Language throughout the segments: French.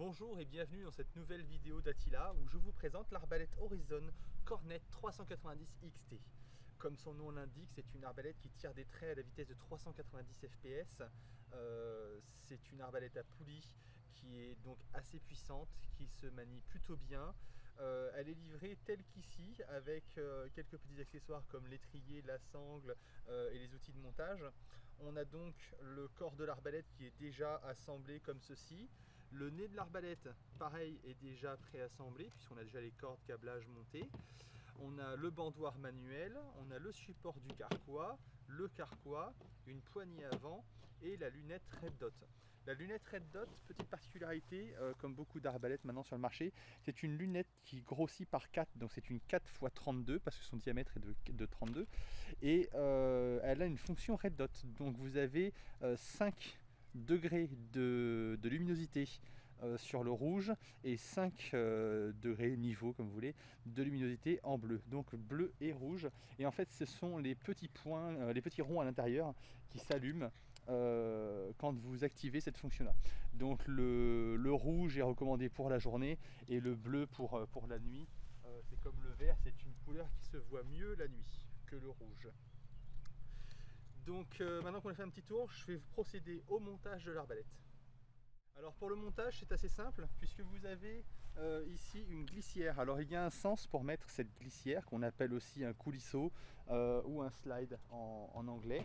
Bonjour et bienvenue dans cette nouvelle vidéo d'Attila où je vous présente l'arbalète Horizon Cornet 390 XT. Comme son nom l'indique, c'est une arbalète qui tire des traits à la vitesse de 390 fps. C'est une arbalète à poulie qui est donc assez puissante, qui se manie plutôt bien. Elle est livrée telle qu'ici avec quelques petits accessoires comme l'étrier, la sangle et les outils de montage. On a donc le corps de l'arbalète qui est déjà assemblé comme ceci. Le nez de l'arbalète, pareil, est déjà préassemblé puisqu'on a déjà les cordes câblage montées. On a le bandoir manuel, on a le support du carquois, le carquois, une poignée avant et la lunette Red Dot. La lunette Red Dot, petite particularité, comme beaucoup d'arbalètes maintenant sur le marché, c'est une lunette qui grossit par 4, donc c'est une 4 x 32 parce que son diamètre est de 32 et elle a une fonction Red Dot. Donc vous avez 5 degrés de luminosité sur le rouge et 5 degrés niveau comme vous voulez de luminosité en bleu, donc bleu et rouge. Et en fait ce sont les petits points, les petits ronds à l'intérieur qui s'allument quand vous activez cette fonction là. Donc le rouge est recommandé pour la journée et le bleu pour la nuit. C'est comme le vert, c'est une couleur qui se voit mieux la nuit que le rouge. Donc maintenant qu'on a fait un petit tour, je vais procéder au montage de l'arbalète. Alors pour le montage c'est assez simple puisque vous avez ici une glissière. Alors il y a un sens pour mettre cette glissière qu'on appelle aussi un coulisseau ou un slide en anglais.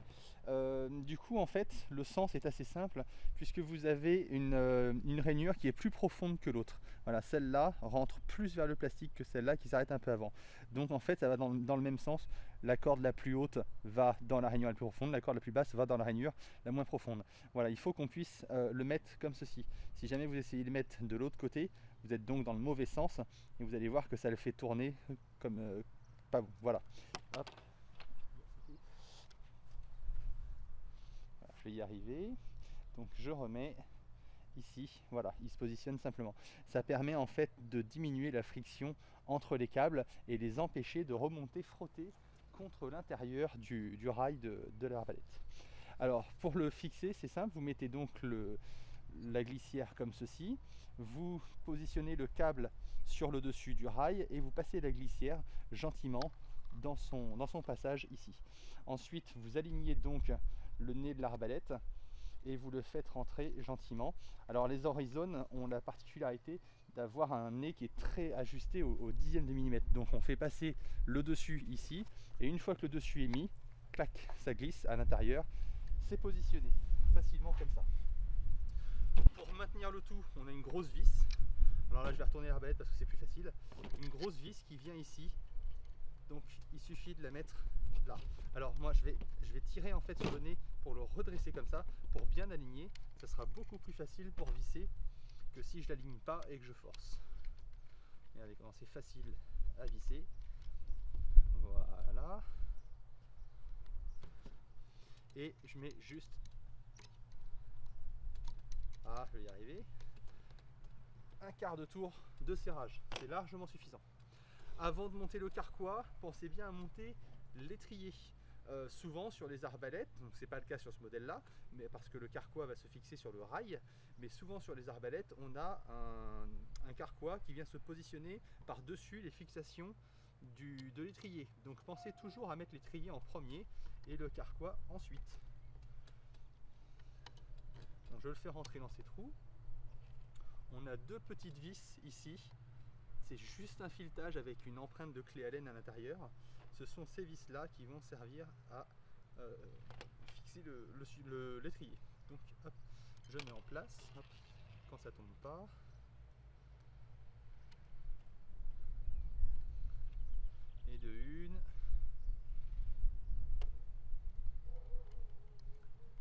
Du coup en fait le sens est assez simple puisque vous avez une rainure qui est plus profonde que l'autre. Voilà, celle-là rentre plus vers le plastique que celle-là qui s'arrête un peu avant. Donc en fait ça va dans le même sens. La corde la plus haute va dans la rainure la plus profonde, la corde la plus basse va dans la rainure la moins profonde. Voilà, il faut qu'on puisse le mettre comme ceci. Si jamais vous essayez de le mettre de l'autre côté, vous êtes donc dans le mauvais sens et vous allez voir que ça le fait tourner comme pas bon. Voilà. Hop. Voilà, je vais y arriver. Donc je remets ici, voilà, il se positionne simplement. Ça permet en fait de diminuer la friction entre les câbles et les empêcher de remonter frotter contre l'intérieur du rail de l'arbalète. Alors pour le fixer, c'est simple, vous mettez donc la glissière comme ceci, vous positionnez le câble sur le dessus du rail et vous passez la glissière gentiment dans son passage ici. Ensuite vous alignez donc le nez de l'arbalète et vous le faites rentrer gentiment. Alors les Horizon ont la particularité d'avoir un nez qui est très ajusté au dixième de millimètre. Donc on fait passer le dessus ici et une fois que le dessus est mis, clac, ça glisse à l'intérieur. C'est positionné facilement comme ça. Pour maintenir le tout, on a une grosse vis. Alors là je vais retourner l'arbalète parce que c'est plus facile. Une grosse vis qui vient ici. Donc il suffit de la mettre là. Alors moi je vais tirer en fait sur le nez pour le redresser comme ça, pour bien aligner. Ça sera beaucoup plus facile pour visser que si je l'aligne pas et que je force. Regardez comment c'est facile à visser. Voilà. Et je mets juste... Ah, je vais y arriver. Un quart de tour de serrage. C'est largement suffisant. Avant de monter le carquois, pensez bien à monter l'étrier. Souvent sur les arbalètes, donc c'est pas le cas sur ce modèle là, mais parce que le carquois va se fixer sur le rail, mais souvent sur les arbalètes on a un carquois qui vient se positionner par dessus les fixations de l'étrier. Donc pensez toujours à mettre l'étrier en premier et le carquois ensuite. Donc je le fais rentrer dans ces trous. On a deux petites vis ici. C'est juste un filetage avec une empreinte de clé Allen à l'intérieur. Ce sont ces vis là qui vont servir à fixer l'étrier. Donc hop, je mets en place, hop, quand ça tombe pas. Et de une.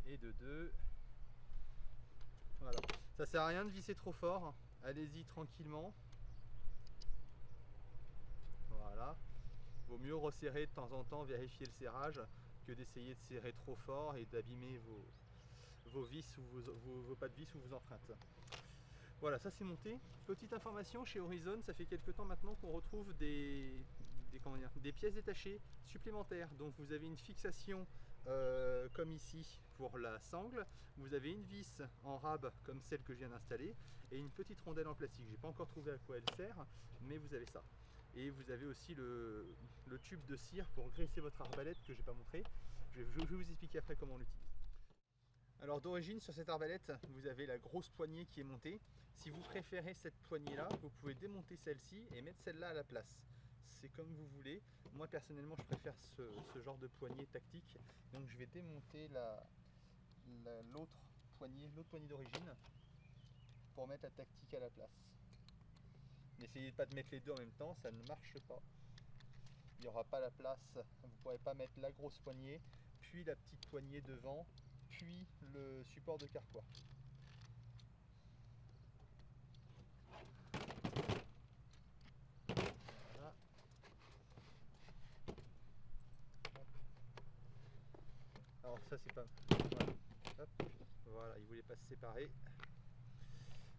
Et de deux. Voilà. Ça sert à rien de visser trop fort. Allez-y tranquillement. Voilà. Vaut mieux resserrer de temps en temps, vérifier le serrage, que d'essayer de serrer trop fort et d'abîmer vos vis ou vos pas de vis ou vos empreintes. Voilà, ça c'est monté. Petite information, chez Horizon, ça fait quelques temps maintenant qu'on retrouve des pièces détachées supplémentaires. Donc vous avez une fixation comme ici pour la sangle, vous avez une vis en rab comme celle que je viens d'installer et une petite rondelle en plastique. J'ai pas encore trouvé à quoi elle sert, mais vous avez ça. Et vous avez aussi le tube de cire pour graisser votre arbalète que j'ai pas montré. Je vais vous expliquer après comment on l'utilise. Alors d'origine sur cette arbalète, vous avez la grosse poignée qui est montée. Si vous préférez cette poignée là, vous pouvez démonter celle-ci et mettre celle-là à la place. C'est comme vous voulez. Moi personnellement je préfère ce genre de poignée tactique. Donc je vais démonter l'autre poignée d'origine pour mettre la tactique à la place. N'essayez pas de mettre les deux en même temps, ça ne marche pas. Il n'y aura pas la place, vous ne pourrez pas mettre la grosse poignée, puis la petite poignée devant, puis le support de carquois. Voilà. Alors ça c'est pas... Voilà. Hop. Voilà, il voulait pas se séparer.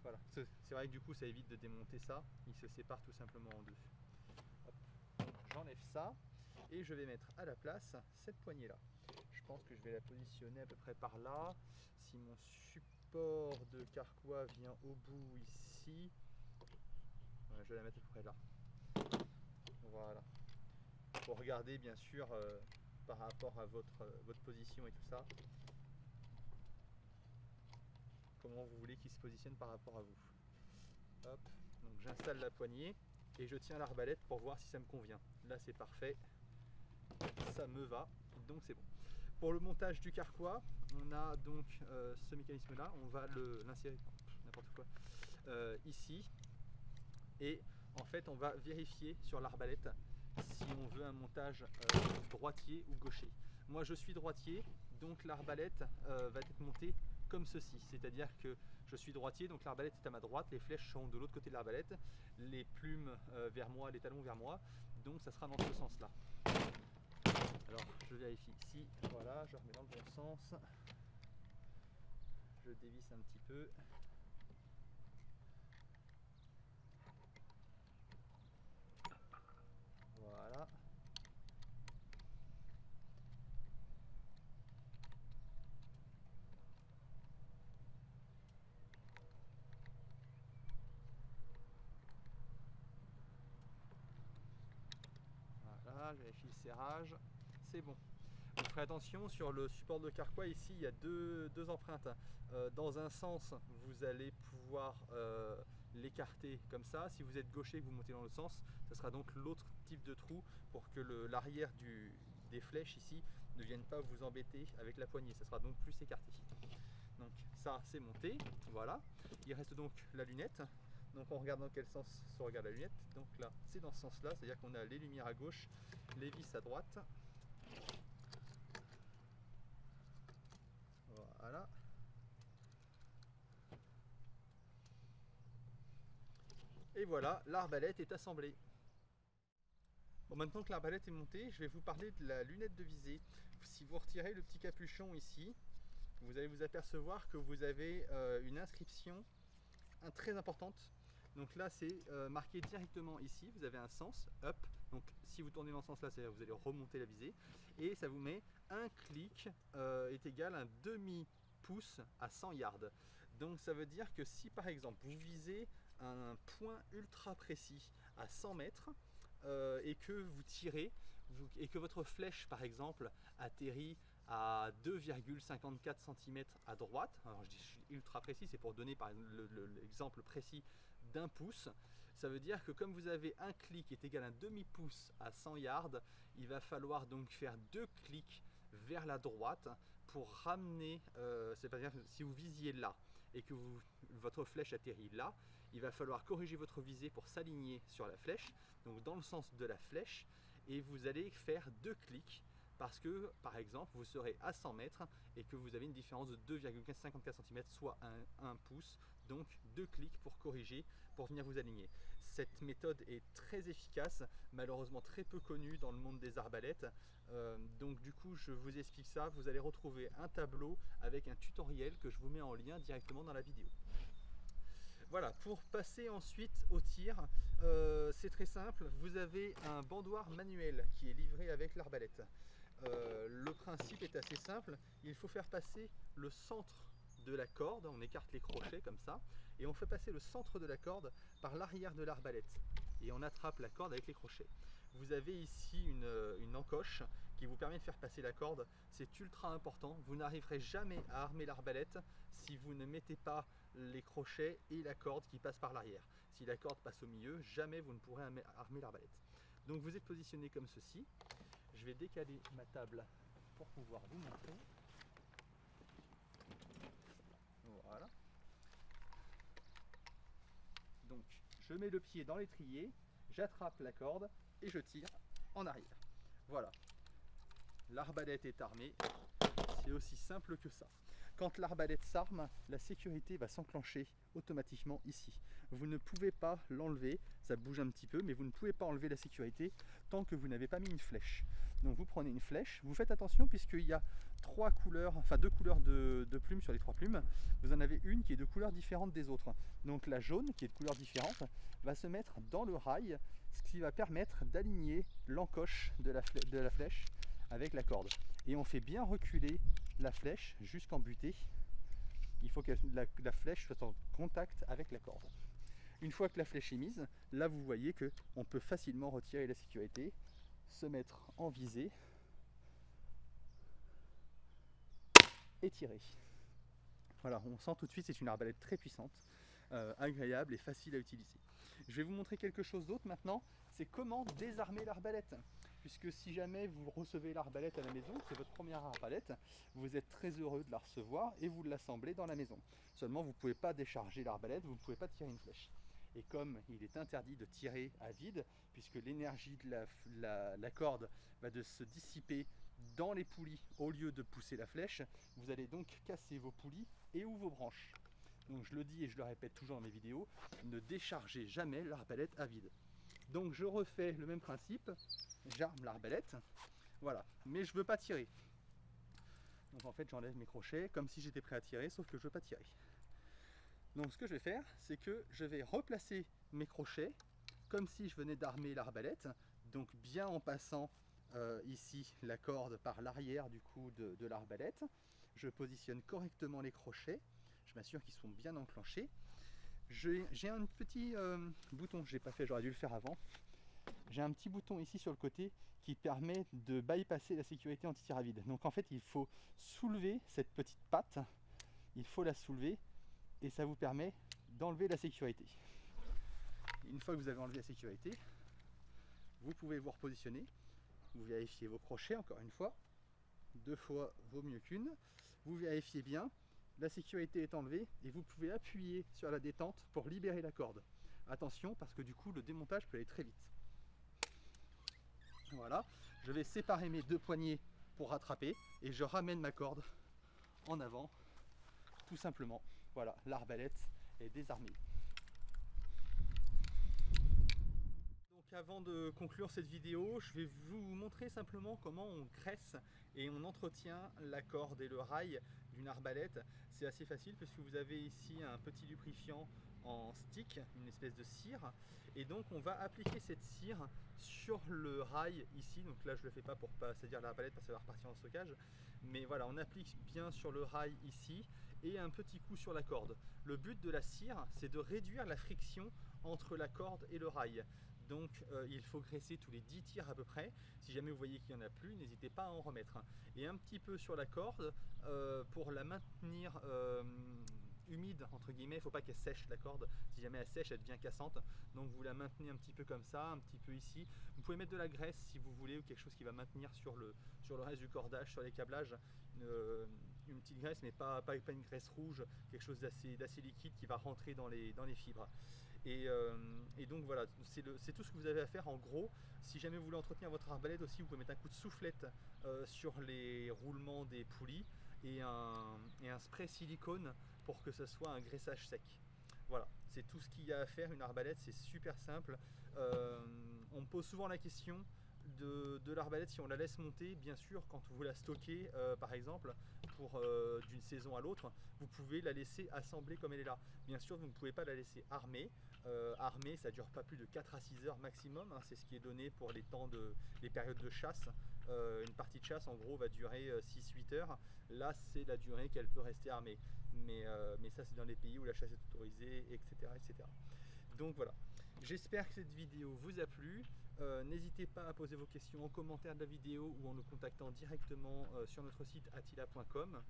Voilà, c'est vrai que du coup ça évite de démonter ça, il se sépare tout simplement en deux. J'enlève ça et je vais mettre à la place cette poignée là. Je pense que je vais la positionner à peu près par là. Si mon support de carquois vient au bout ici, voilà, je vais la mettre à peu près là. Voilà. Pour regarder bien sûr par rapport à votre position et tout ça, comment vous voulez qu'il se positionne par rapport à vous. Hop, donc j'installe la poignée et je tiens l'arbalète pour voir si ça me convient. Là c'est parfait, ça me va, donc c'est bon. Pour le montage du carquois, on a donc ce mécanisme là, on va l'insérer n'importe quoi ici et en fait on va vérifier sur l'arbalète si on veut un montage droitier ou gaucher. Moi je suis droitier, donc l'arbalète va être montée comme ceci, c'est-à-dire que je suis droitier, donc l'arbalète est à ma droite, les flèches sont de l'autre côté de l'arbalète, les plumes vers moi, les talons vers moi, donc ça sera dans ce sens-là. Alors je vérifie ici, voilà, je remets dans le bon sens, je dévisse un petit peu. Voilà. Voilà, je vérifie le serrage, c'est bon. Vous ferez attention sur le support de carquois, ici il y a deux empreintes. Dans un sens, vous allez pouvoir l'écarter comme ça. Si vous êtes gaucher, vous montez dans le sens, ce sera donc l'autre type de trou pour que l'arrière des flèches ici ne vienne pas vous embêter avec la poignée. Ça sera donc plus écarté. Donc ça c'est monté, voilà. Il reste donc la lunette. Donc on regarde dans quel sens se regarde la lunette. Donc là c'est dans ce sens là, c'est-à-dire qu'on a les lumières à gauche, les vis à droite. Voilà. Et voilà, l'arbalète est assemblée. Bon, maintenant que l'arbalète est montée, je vais vous parler de la lunette de visée. Si vous retirez le petit capuchon ici, vous allez vous apercevoir que vous avez une inscription très importante. Donc là c'est marqué directement ici, vous avez un sens, up, donc si vous tournez dans ce sens là, c'est-à-dire vous allez remonter la visée, et ça vous met un clic est égal à un demi-pouce à 100 yards. Donc ça veut dire que si par exemple vous visez un point ultra précis à 100 mètres et que vous tirez, et que votre flèche par exemple atterrit à 2,54 cm à droite, alors je dis ultra précis, c'est pour donner par l'exemple précis d'un pouce, ça veut dire que comme vous avez un clic qui est égal à un demi-pouce à 100 yards, il va falloir donc faire 2 clics vers la droite pour ramener, c'est-à-dire que si vous visiez là et que votre flèche atterrit là, il va falloir corriger votre visée pour s'aligner sur la flèche, donc dans le sens de la flèche, et vous allez faire 2 clics parce que par exemple vous serez à 100 mètres et que vous avez une différence de 2,54 cm, soit un pouce, donc 2 clics pour corriger, pour venir vous aligner. Cette méthode est très efficace, malheureusement très peu connue dans le monde des arbalètes, donc du coup je vous explique ça. Vous allez retrouver un tableau avec un tutoriel que je vous mets en lien directement dans la vidéo. Voilà, pour passer ensuite au tir, c'est très simple, vous avez un bandoir manuel qui est livré avec l'arbalète. Le principe est assez simple, il faut faire passer le centre de la corde, on écarte les crochets comme ça, et on fait passer le centre de la corde par l'arrière de l'arbalète, et on attrape la corde avec les crochets. Vous avez ici une encoche qui vous permet de faire passer la corde, c'est ultra important, vous n'arriverez jamais à armer l'arbalète si vous ne mettez pas les crochets et la corde qui passe par l'arrière. Si la corde passe au milieu, jamais vous ne pourrez armer l'arbalète. Donc vous êtes positionné comme ceci. Je vais décaler ma table pour pouvoir vous montrer. Voilà. Donc je mets le pied dans l'étrier, j'attrape la corde et je tire en arrière. Voilà. L'arbalète est armée. C'est aussi simple que ça. Quand l'arbalète s'arme, la sécurité va s'enclencher automatiquement ici. Vous ne pouvez pas l'enlever, ça bouge un petit peu, mais vous ne pouvez pas enlever la sécurité tant que vous n'avez pas mis une flèche. Donc vous prenez une flèche, vous faites attention puisqu'il y a deux couleurs de plumes sur les 3 plumes. Vous en avez une qui est de couleur différente des autres. Donc la jaune, qui est de couleur différente, va se mettre dans le rail, ce qui va permettre d'aligner l'encoche de la flèche avec la corde. Et on fait bien reculer la flèche jusqu'en butée. Il faut que la flèche soit en contact avec la corde. Une fois que la flèche est mise, là vous voyez qu'on peut facilement retirer la sécurité, se mettre en visée et tirer. Voilà, on sent tout de suite, c'est une arbalète très puissante, agréable et facile à utiliser. Je vais vous montrer quelque chose d'autre maintenant, c'est comment désarmer l'arbalète. Puisque si jamais vous recevez l'arbalète à la maison, c'est votre première arbalète, vous êtes très heureux de la recevoir et vous l'assemblez dans la maison. Seulement vous ne pouvez pas décharger l'arbalète, vous ne pouvez pas tirer une flèche. Et comme il est interdit de tirer à vide, puisque l'énergie de la corde va se dissiper dans les poulies au lieu de pousser la flèche, vous allez donc casser vos poulies et ou vos branches. Donc je le dis et je le répète toujours dans mes vidéos, ne déchargez jamais l'arbalète à vide. Donc je refais le même principe, j'arme l'arbalète, voilà, mais je ne veux pas tirer. Donc en fait j'enlève mes crochets comme si j'étais prêt à tirer, sauf que je ne veux pas tirer. Donc ce que je vais faire, c'est que je vais replacer mes crochets comme si je venais d'armer l'arbalète, donc bien en passant ici la corde par l'arrière du coup de l'arbalète. Je positionne correctement les crochets, je m'assure qu'ils sont bien enclenchés. J'ai un petit bouton, je n'ai pas fait, j'aurais dû le faire avant. J'ai un petit bouton ici sur le côté qui permet de bypasser la sécurité anti-tir à vide. Donc en fait il faut soulever cette petite patte, il faut la soulever et ça vous permet d'enlever la sécurité. Une fois que vous avez enlevé la sécurité, vous pouvez vous repositionner, vous vérifiez vos crochets encore une fois, 2 fois vaut mieux qu'une, vous vérifiez bien, la sécurité est enlevée et vous pouvez appuyer sur la détente pour libérer la corde. Attention parce que du coup le démontage peut aller très vite. Voilà, je vais séparer mes 2 poignées pour rattraper et je ramène ma corde en avant, tout simplement. Voilà, l'arbalète est désarmée. Donc avant de conclure cette vidéo, je vais vous montrer simplement comment on graisse et on entretient la corde et le rail d'une arbalète. C'est assez facile puisque vous avez ici un petit lubrifiant en stick, une espèce de cire, et donc on va appliquer cette cire sur le rail ici. Donc là je le fais pas pour pas salir l'arbalète parce qu'elle va repartir en stockage, mais voilà, on applique bien sur le rail ici et un petit coup sur la corde. Le but de la cire, c'est de réduire la friction entre la corde et le rail. Donc il faut graisser tous les 10 tirs à peu près. Si jamais vous voyez qu'il n'y en a plus, n'hésitez pas à en remettre. Et un petit peu sur la corde pour la maintenir humide entre guillemets. Il ne faut pas qu'elle sèche la corde. Si jamais elle sèche, elle devient cassante. Donc vous la maintenez un petit peu comme ça, un petit peu ici. Vous pouvez mettre de la graisse si vous voulez, ou quelque chose qui va maintenir sur le reste du cordage, sur les câblages. Une petite graisse, mais pas une graisse rouge, quelque chose d'assez liquide qui va rentrer dans les fibres. Et donc voilà, c'est tout ce que vous avez à faire en gros. Si jamais vous voulez entretenir votre arbalète aussi, vous pouvez mettre un coup de soufflette sur les roulements des poulies et un spray silicone pour que ce soit un graissage sec. Voilà, c'est tout ce qu'il y a à faire. Une arbalète, c'est super simple. On me pose souvent la question de l'arbalète si on la laisse monter. Bien sûr, quand vous la stockez par exemple pour d'une saison à l'autre, vous pouvez la laisser assembler comme elle est là. Bien sûr, vous ne pouvez pas la laisser armer. Armer, ça dure pas plus de 4 à 6 heures maximum, hein, c'est ce qui est donné pour les périodes de chasse Une partie de chasse en gros va durer 6-8 heures. Là c'est la durée qu'elle peut rester armée. Mais ça c'est dans les pays où la chasse est autorisée, etc. etc. Donc voilà. J'espère que cette vidéo vous a plu. N'hésitez pas à poser vos questions en commentaire de la vidéo ou en nous contactant directement sur notre site attila.com.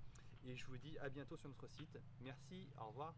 Et je vous dis à bientôt sur notre site. Merci, au revoir.